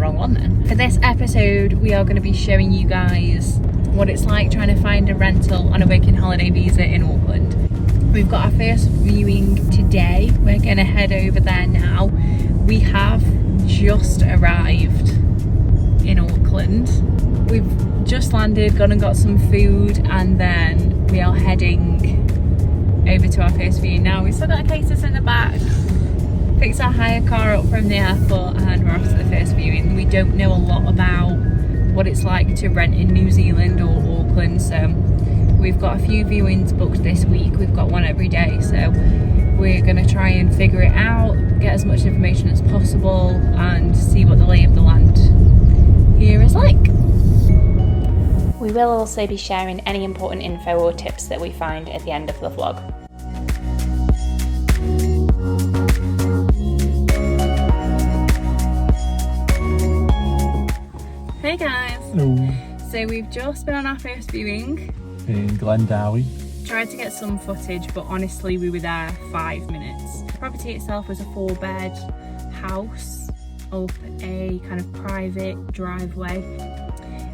wrong one then. For this episode, we are going to be showing you guys what it's like trying to find a rental on a working holiday visa in Auckland. We've got our first viewing today. We're going to head over there now. We have just arrived in Auckland. We've just landed, gone and got some food, and then we are heading over to our first viewing now. We've still got our cases in the back. Picked our hire car up from the airport and we're off to the first viewing. We don't know a lot about what it's like to rent in New Zealand or Auckland, so we've got a few viewings booked this week. We've got one every day, so we're going to try and figure it out, get as much information as possible and see what the lay of the land here is like. We will also be sharing any important info or tips that we find at the end of the vlog. Hey guys! Hello. So we've just been on our first viewing. In Glendowie. Tried to get some footage, but honestly we were there 5 minutes. The property itself was a 4-bed house up a kind of private driveway.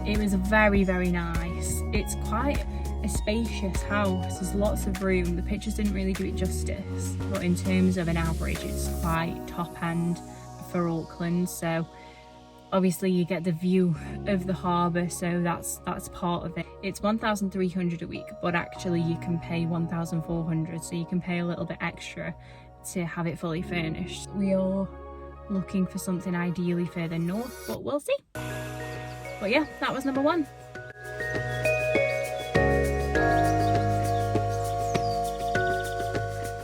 It was very, very nice. It's quite a spacious house. There's lots of room. The pictures didn't really do it justice, but in terms of an average, it's quite top end for Auckland. So obviously you get the view of the harbour, so that's part of it. It's 1,300 a week, but actually you can pay 1,400, so you can pay a little bit extra to have it fully furnished. We are looking for something ideally further north, but we'll see. But yeah, that was number 1.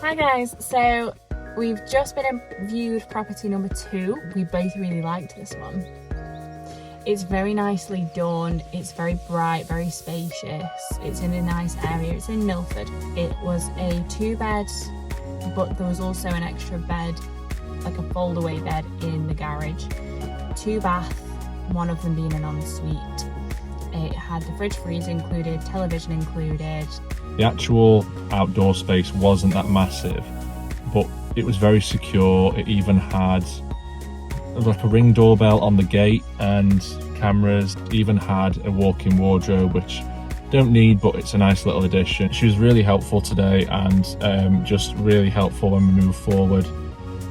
Hi guys, so we've just been and viewed property number 2. We both really liked this one. It's very nicely done, it's very bright, very spacious, it's in a nice area, it's in Milford. It was a 2-bed, but there was also an extra bed, like a fold-away bed in the garage. 2 bath, one of them being an ensuite. It had the fridge freezer included, television included. The actual outdoor space wasn't that massive, but it was very secure. It even had like a Ring doorbell on the gate and cameras. It even had a walk-in wardrobe, which don't need, but it's a nice little addition. She was really helpful today and just really helpful when we move forward.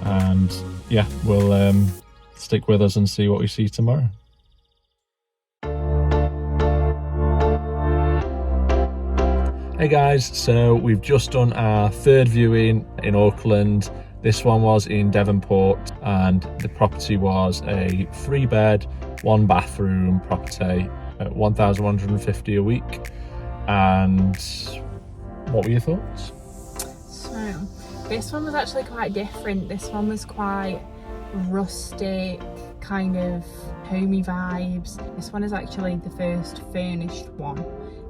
And yeah, we'll stick with us and see what we see tomorrow. Hey guys, so we've just done our 3rd viewing in Auckland. This one was in Devonport and the property was a 3-bed, 1-bathroom property at 1,150 a week. And what were your thoughts? So this one was actually quite different. This one was quite rustic, kind of homey vibes. This one is actually the first furnished one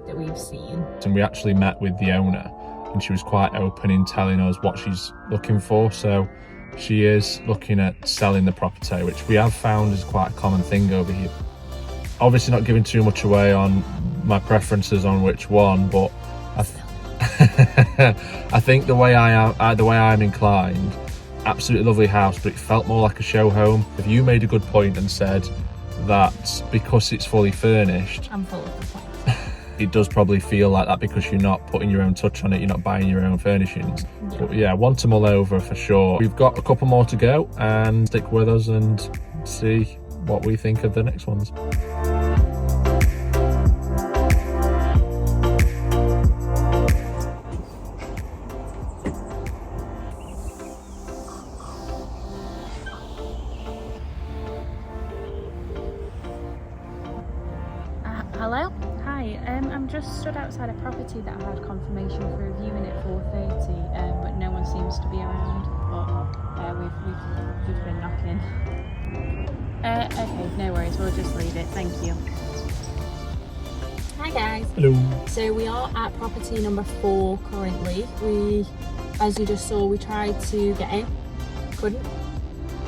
that we've seen. And we actually met with the owner and she was quite open in telling us what she's looking for. So she is looking at selling the property, which we have found is quite a common thing over here. Obviously not giving too much away on my preferences on which one, but I think the way I'm inclined, absolutely lovely house, but it felt more like a show home. If you made a good point and said that because it's fully furnished, I'm full of the point. It does probably feel like that because you're not putting your own touch on it, you're not buying your own furnishings. Yeah. But yeah, one to mull over for sure. We've got a couple more to go and stick with us and see what we think of the next ones. Hello? Hi, I'm just stood outside a property that I had confirmation for a viewing at 4:30, but no one seems to be around. But we've just been knocking. Okay, no worries, we'll just leave it, thank you. Hi guys. Hello. So we are at property number 4 currently. We, as you just saw, we tried to get in, couldn't.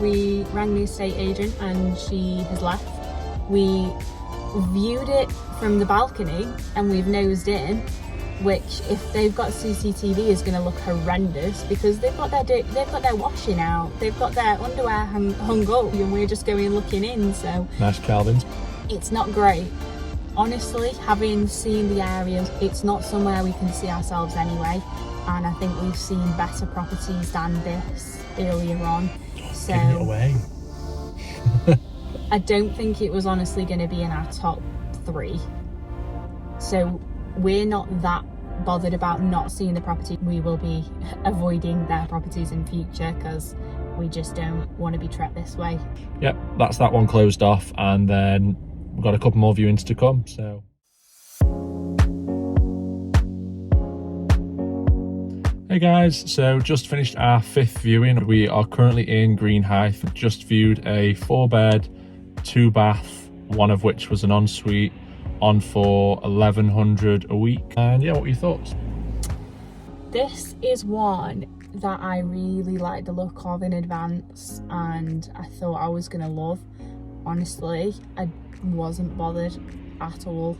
We rang the estate agent and she has left. We viewed it from the balcony and we've nosed in which if they've got CCTV is going to look horrendous because they've got their washing out, they've got their underwear hung up, and we're just going looking in. So nice Calvins. It's not great. Honestly, having seen the area, it's not somewhere we can see ourselves anyway, and I think we've seen better properties than this earlier on. So Giving it away. I don't think it was honestly going to be in our top 3. So we're not that bothered about not seeing the property. We will be avoiding their properties in future because we just don't want to be treated this way. Yep, that's that one closed off, and then we've got a couple more viewings to come. So hey guys, so just finished our 5th viewing. We are currently in Greenhithe. Just viewed a 4-bed 2-bath, one of which was an ensuite, on for $1,100 a week. And yeah, what were your thoughts? This is one that I really like the look of in advance, and I thought I was gonna love. Honestly, I wasn't bothered at all.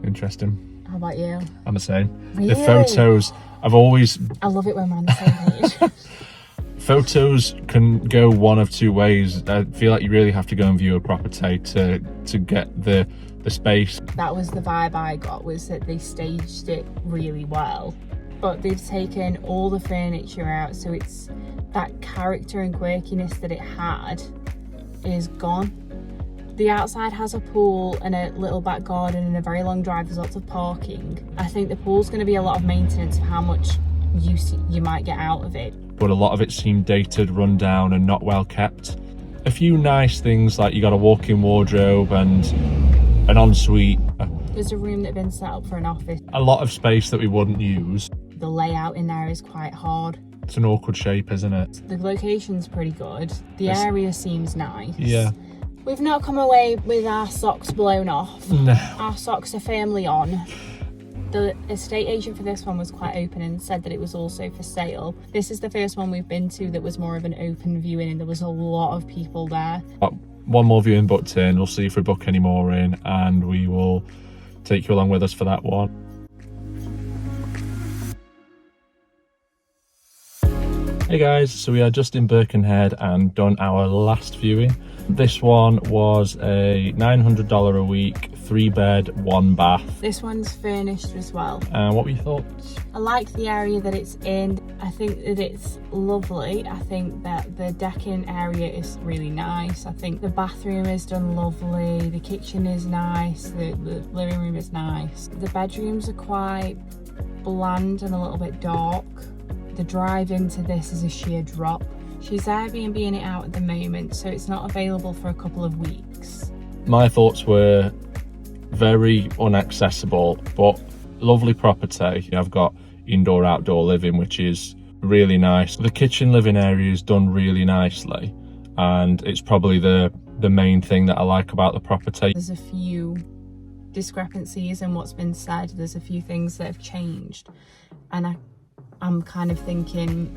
Interesting. How about you? I'm the same. Really? The photos, I love it when we're on the same page. Photos can go one of 2 ways. I feel like you really have to go and view a property to get the space. That was the vibe I got, was that they staged it really well, but they've taken all the furniture out, so it's that character and quirkiness that it had is gone. The outside has a pool and a little back garden and a very long drive. There's lots of parking. I think the pool's going to be a lot of maintenance for how much use you might get out of it. But a lot of it seemed dated, run down and not well kept. A few nice things, like you got a walk-in wardrobe and an ensuite. There's a room that had been set up for an office. A lot of space that we wouldn't use. The layout in there is quite hard. It's an awkward shape, isn't it? The location's pretty good. The area seems nice. Yeah. We've not come away with our socks blown off. No. Our socks are firmly on. The estate agent for this one was quite open and said that it was also for sale. This is the first one we've been to that was more of an open viewing, and there was a lot of people there. One more viewing booked in. We'll see if we book any more in, and we will take you along with us for that one. Hey guys, so we are just in Birkenhead and done our last viewing. This one was a $900 a week, 3-bed, 1-bath. This one's furnished as well. What were your thoughts? I like the area that it's in. I think that it's lovely. I think that the decking area is really nice. I think the bathroom is done lovely. The kitchen is nice. The living room is nice. The bedrooms are quite bland and a little bit dark. The drive into this is a sheer drop. She's Airbnb-ing it out at the moment, so it's not available for a couple of weeks. My thoughts were very inaccessible, but lovely property. I've got indoor outdoor living, which is really nice. The kitchen living area is done really nicely, and it's probably the main thing that I like about the property. There's a few discrepancies in what's been said. There's a few things that have changed, and I'm kind of thinking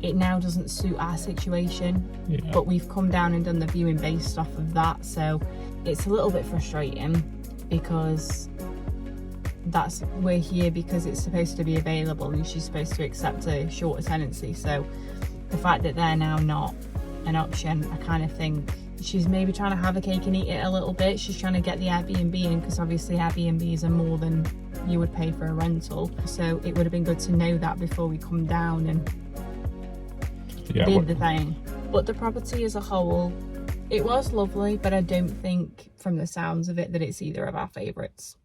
it now doesn't suit our situation. Yeah. But we've come down and done the viewing based off of that, so it's a little bit frustrating because we're here because it's supposed to be available and she's supposed to accept a shorter tenancy. So the fact that they're now not an option, I kind of think she's maybe trying to have a cake and eat it a little bit. She's trying to get the Airbnb in, because obviously Airbnbs are more than you would pay for a rental. So it would have been good to know that before we come down and did the thing. But the property as a whole, it was lovely, but I don't think from the sounds of it that it's either of our favourites.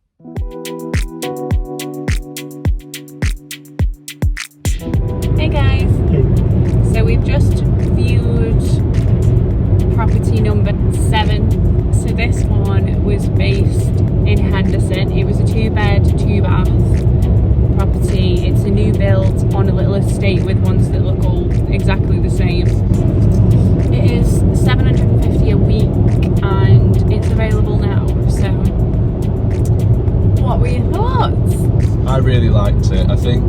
Hey guys, so we've just viewed property number 7. So this one was based in Henderson. It was a 2-bed, 2-bath property. It's a new build on a little estate with ones that look all exactly the same. It is $750 a week and it's available now. So what were your thoughts? I really liked it. I think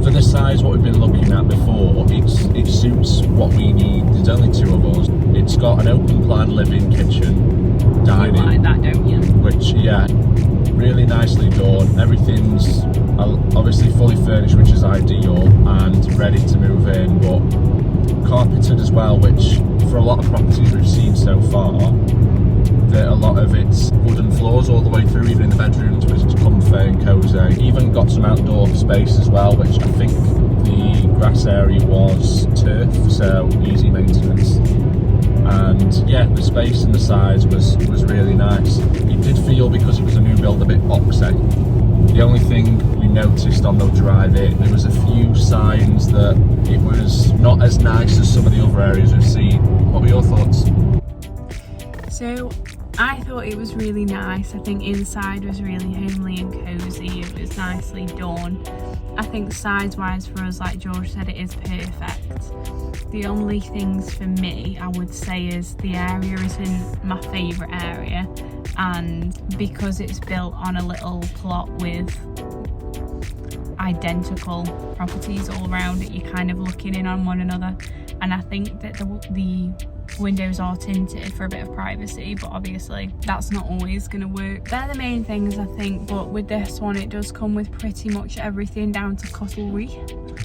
for the size what we've been looking at before, it suits what we need. There's only 2 of us. It's got an open plan living, kitchen, dining. You like that, don't you? Which, yeah, really nicely done. Everything's obviously fully furnished, which is ideal, and ready to move in, but carpeted as well, which for a lot of properties we've seen so far, that a lot of it's wooden floors all the way through, even in the bedrooms, which is comfy and cosy. Even got some outdoor space as well, which I think the grass area was turf, so easy maintenance. And yeah, the space and the size was really nice. It did feel, because it was a new build, a bit boxy. The only thing we noticed on the drive in, there was a few signs that it was not as nice as some of the other areas we've seen. What were your thoughts? So I thought it was really nice. I think inside was really homely and cosy. It was nicely done. I think size-wise for us, like George said, it is perfect. The only things for me, I would say, is the area isn't my favourite area, and because it's built on a little plot with identical properties all around it, you're kind of looking in on one another. And I think that the windows are tinted for a bit of privacy, but obviously that's not always going to work. They're the main things, I think, but with this one it does come with pretty much everything down to cutlery.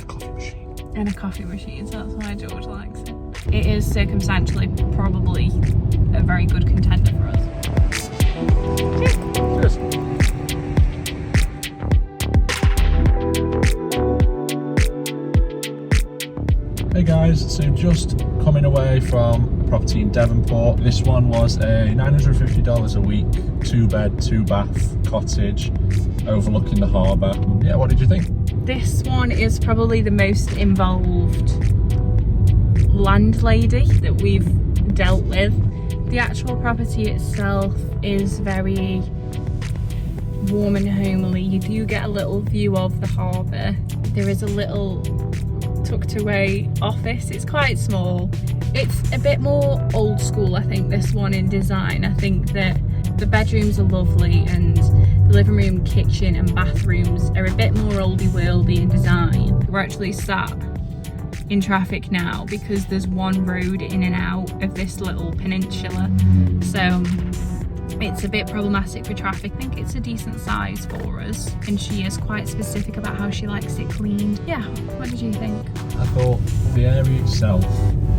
Coffee machine. And a coffee machine, so that's why George likes it. It is circumstantially probably a very good contender for us. Cheers. Hey guys, so just coming away from a property in Devonport. This one was a $950 a week, 2-bed, 2-bath cottage overlooking the harbour. Yeah, what did you think? This one is probably the most involved landlady that we've dealt with. The actual property itself is very warm and homely. You do get a little view of the harbour. There is a little tucked away office. It's quite small. It's a bit more old school, I think, this one in design. I think that the bedrooms are lovely, and the living room, kitchen and bathrooms are a bit more oldie worldy in design. We're actually sat in traffic now because there's one road in and out of this little peninsula, so it's a bit problematic for traffic. I think it's a decent size for us, and she is quite specific about how she likes it cleaned. Yeah, what did you think? I thought the area itself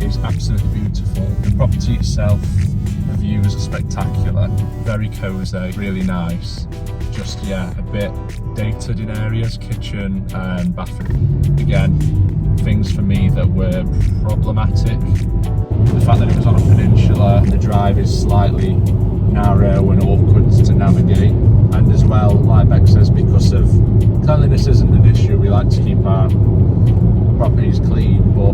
is absolutely beautiful. The property itself, the views are spectacular, very cosy, really nice. Just, yeah, a bit dated in areas, kitchen and bathroom. Again, things for me that were problematic. The fact that it was on a peninsula, the drive is slightly narrow and awkward to navigate, and as well, like Beck says, because of cleanliness isn't an issue, we like to keep our properties clean, but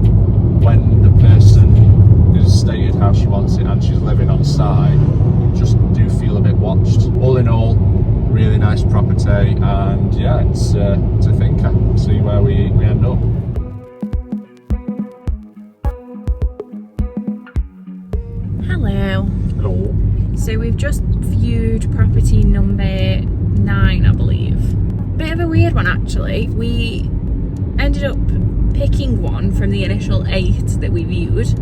when the person has stated how she wants it and she's living on site, you just do feel a bit watched. All in all, really nice property, and yeah, it's to think, see where we end up. Hello. Hello. So we've just viewed property number 9, I believe. Bit of a weird one, actually. We ended up picking one from the initial 8 that we viewed.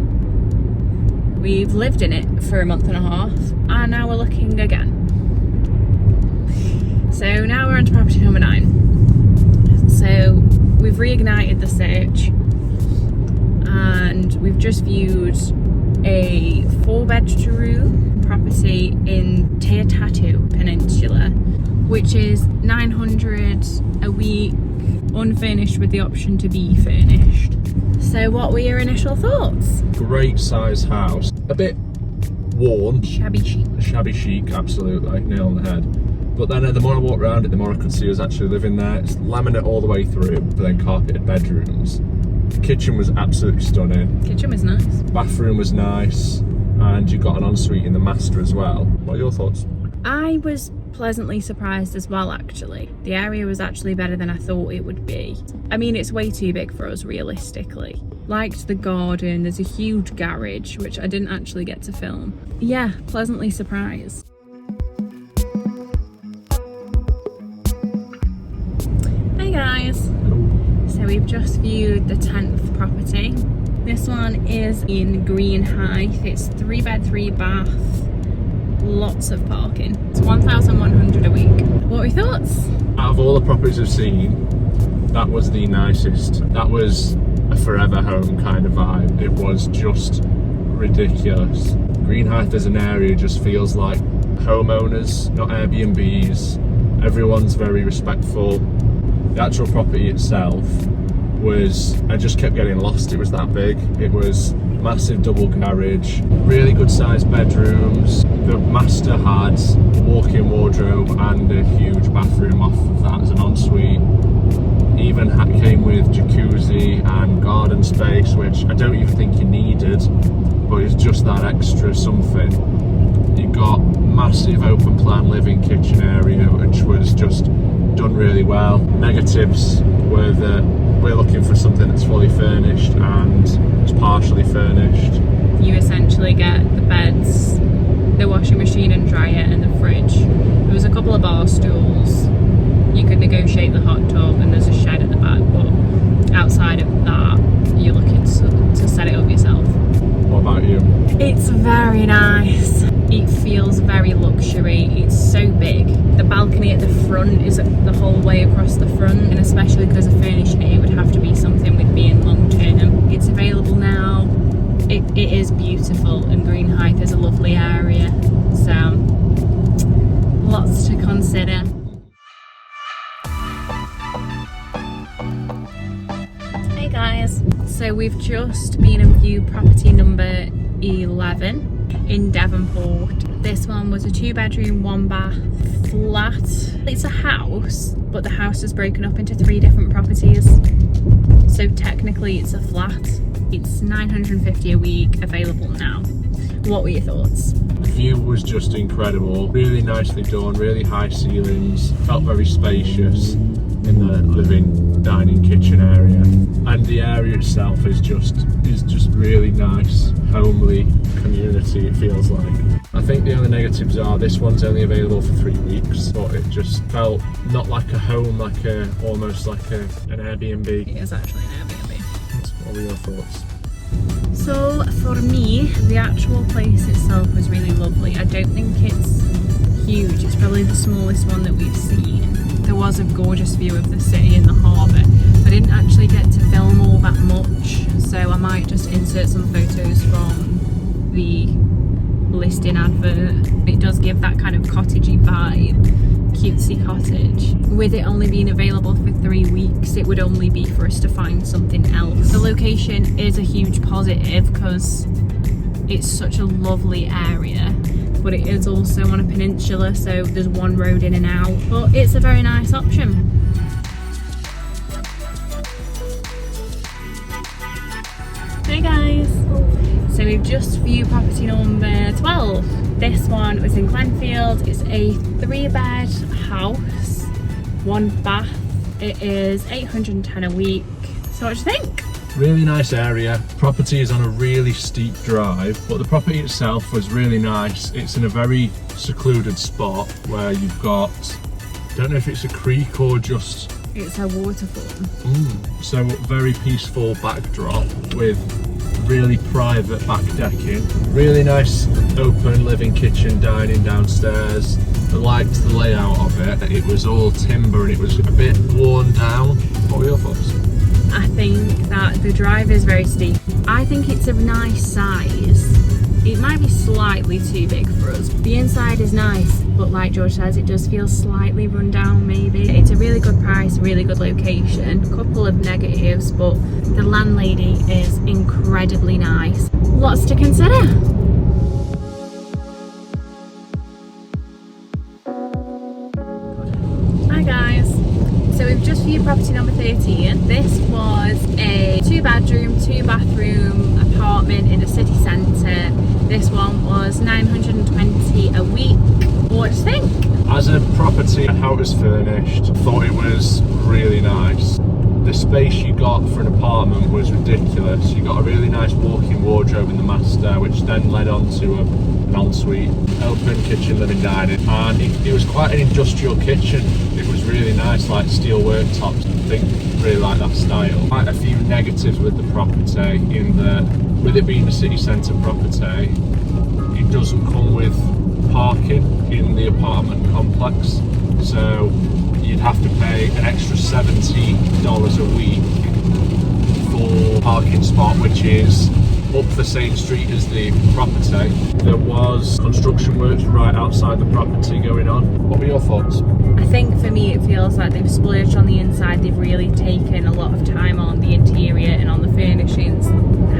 We've lived in it for a month and a half, and now we're looking again. So now we're on to property number 9. So we've reignited the search, and we've just viewed a 4-bedroom property in Teatatu Peninsula, which is $900 a week, unfurnished with the option to be furnished. So what were your initial thoughts? Great size house, a bit worn, Shabby chic. shabby chic, absolutely, nail on the head. But then the more I walked around it, the more I could see us actually living there. It's laminate all the way through, but then carpeted bedrooms. The kitchen was absolutely stunning. Kitchen was nice. Bathroom was nice, and you got an ensuite in the master as well. What are your thoughts? I was pleasantly surprised as well, actually. The area was actually better than I thought it would be. I mean, it's way too big for us, realistically. Liked the garden, there's a huge garage, which I didn't actually get to film. Yeah, pleasantly surprised. Hey guys! So we've just viewed the 10th property. This one is in Green Heights. It's 3-bed, 3-bath. lots of parking. It's 1,100 a week. What are your thoughts? Out of all the properties I've seen, that was the nicest. That was a forever home kind of vibe. It was just ridiculous. Greenhithe as an area just feels like homeowners, not Airbnbs. Everyone's very respectful. The actual property itself was, I just kept getting lost. It was that big. It was massive double garage, really good sized bedrooms. The master had a walk-in wardrobe and a huge bathroom off of that as an ensuite. Even came with jacuzzi and garden space, which I don't even think you needed, but it's just that extra something. You got massive open plan living kitchen area, which was just done really well. Negatives were that we're looking for something that's fully furnished and it's partially furnished. You essentially get the beds, the washing machine and dryer and the fridge. There was a couple of bar stools. You could negotiate the hot tub and there's a shed at the back, but outside of that, you're looking to set it up yourself. What about you? It's very nice. It feels very luxury. It's so big. The balcony at the front is the whole way across the front, and especially because of furnishing it would have to be something with being long term. It's available now. It is beautiful, and Greenhithe is a lovely area. So lots to consider. Hey guys, so we've just been and viewed property number 11 in Devonport. This one was a 2-bedroom, 1-bath flat. It's a house, but the house is broken up into 3 different properties. So technically it's a flat. It's $950 a week, available now. What were your thoughts? The view was just incredible. Really nicely done, really high ceilings, felt very spacious in the living, dining, kitchen area. And the area itself is just really nice, homely community, it feels like. I think the only negatives are this one's only available for 3 weeks, but it just felt not like a home, almost like an Airbnb. It is actually an Airbnb. What were your thoughts? So for me, the actual place itself was really lovely. I don't think it's huge. It's probably the smallest one that we've seen. There was a gorgeous view of the city and the harbour. I didn't actually get to film all that much, so I might just insert some photos from the listing advert. It does give that kind of cottagey vibe, cutesy cottage. With it only being available for 3 weeks, it would only be for us to find something else. The location is a huge positive because it's such a lovely area, but it is also on a peninsula, so there's one road in and out, but it's a very nice option. Hey guys, so we've just viewed property number 12. This one was in Glenfield. It's a 3-bed house, 1 bath. It is $810 a week. So what do you think? Really nice area. Property is on a really steep drive, but the property itself was really nice. It's in a very secluded spot where you've got, I don't know if it's a creek or just... It's a waterfall. So very peaceful backdrop with really private back decking. Really nice open living kitchen, dining downstairs. I liked the layout of it. It was all timber and it was a bit worn down. What were your thoughts? I think that the drive is very steep. I think it's a nice size. It might be slightly too big for us. The inside is nice, but like George says, it does feel slightly run down maybe. It's a really good price, really good location. A couple of negatives, but the landlady is incredibly nice. Lots to consider. Hi guys. So we've just viewed property number 13. This was a 2-bedroom, 2-bathroom apartment in the city centre. This one was $920 a week. What do you think? As a property, how it was furnished, I thought it was really nice. The space you got for an apartment was ridiculous. You got a really nice walk-in wardrobe in the master, which then led on to an ensuite, open kitchen, living, dining, and it was quite an industrial kitchen. It was really nice, like steel worktops. I think really like that style. Quite a few negatives with the property in that, with it being a city centre property, it doesn't come with parking in the apartment complex, so you'd have to pay an extra $70 a week for parking spot, which is up the same street as the property. There was construction works right outside the property going on. What were your thoughts? I think for me it feels like they've splurged on the inside. They've really taken a lot of time on the interior and on the furnishings,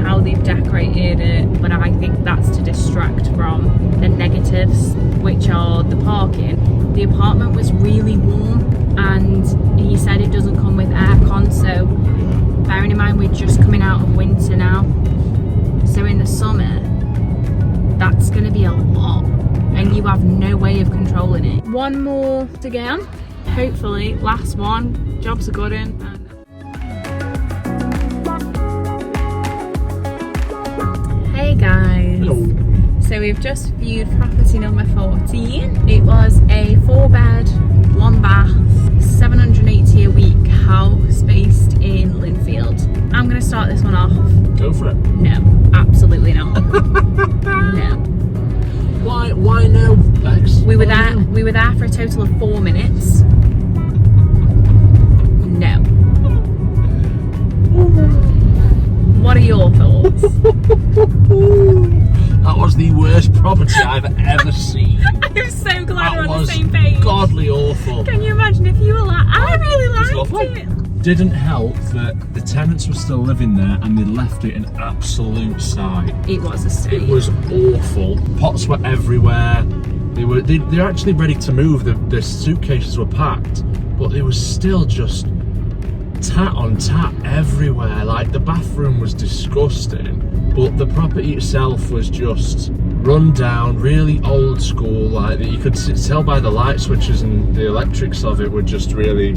how they've decorated it, but I think that's to distract from the negatives, which are the parking. The apartment was really warm, and he said it doesn't come with aircon, so bearing in mind we're just coming out of winter now, so in the summer that's going to be a lot, and you have no way of controlling it. One more to get on, hopefully last one. Job's a good one. Hey guys. Hello. So we've just viewed property number 14. It was a 4-bed, 1-bath, 780 a week house based in Linfield. I'm going to start this one off. Go for it. No, absolutely not. No. Why no, Bex? We were there for a total of 4 minutes. No. What are your thoughts? That was the worst property I've ever seen. I'm so glad That we're on was the same page. godly awful. Can you imagine if you were like, I really liked it. Didn't help that the tenants were still living there and they left it an absolute sight. It was a state. It was awful. Pots were everywhere. They're actually ready to move. The suitcases were packed, but it was still just tat on tat everywhere. Like, the bathroom was disgusting, but the property itself was just run down, really old school. Like, you could tell by the light switches and the electrics of it were just really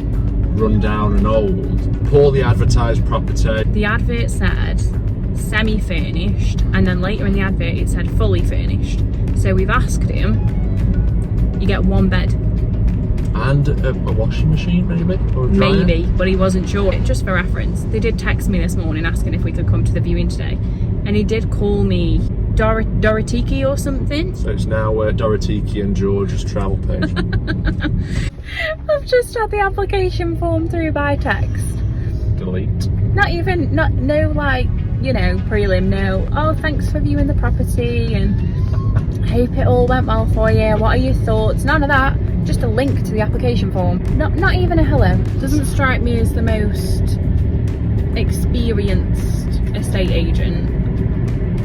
run down and old. Poorly advertised property. The advert said semi-furnished, and then later in the advert it said fully furnished. So we've asked him, you get 1 bed. And a washing machine, maybe? Or a dryer? Maybe, but he wasn't sure. Just for reference, they did text me this morning asking if we could come to the viewing today. And he did call me Dorotiki or something. So it's now Dorotiki and George's travel page. I've just had the application form through by text. Delete. No like, you know, prelim, no. Oh, thanks for viewing the property and hope it all went well for you. What are your thoughts? None of that. Just a link to the application form. Not even a hello. Doesn't strike me as the most experienced estate agent.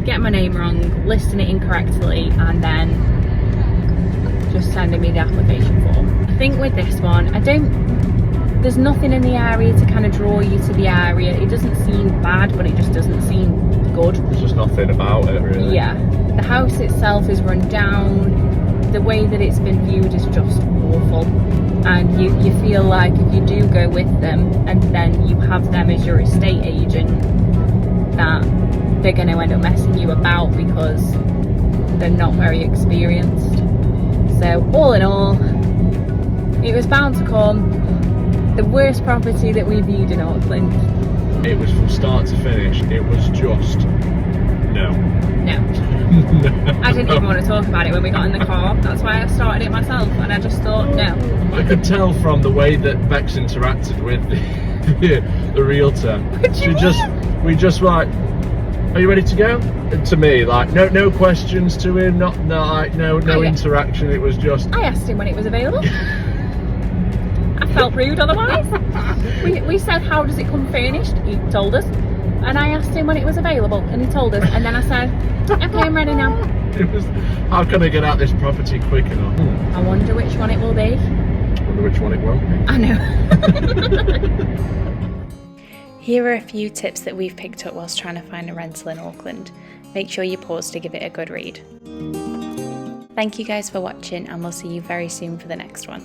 Get my name wrong, listing it incorrectly, and then just sending me the application form. I think with this one, there's nothing in the area to kind of draw you to the area. It doesn't seem bad, but it just doesn't seem good. There's just nothing about it, really. Yeah. The house itself is run down. The way that it's been viewed is just awful. And you feel like if you do go with them and then you have them as your estate agent, that they're going to end up messing you about because they're not very experienced. So all in all, it was bound to come. The worst property that we viewed in Auckland. It was from start to finish. It was just no. I didn't even want to talk about it when we got in the car. That's why I started it myself, and I just thought no. I could tell from the way that Bex interacted with the realtor. We just were like, are you ready to go? And to me, like, no questions to him, no interaction. It was just. I asked him when it was available. I felt rude otherwise. We said, how does it come furnished? He told us. And I asked him when it was available, and he told us. And then I said, okay, I'm ready now. It was, how can I get out this property quick enough? I wonder which one it will be. I wonder which one it won't be. I know. Here are a few tips that we've picked up whilst trying to find a rental in Auckland. Make sure you pause to give it a good read. Thank you guys for watching, and we'll see you very soon for the next one.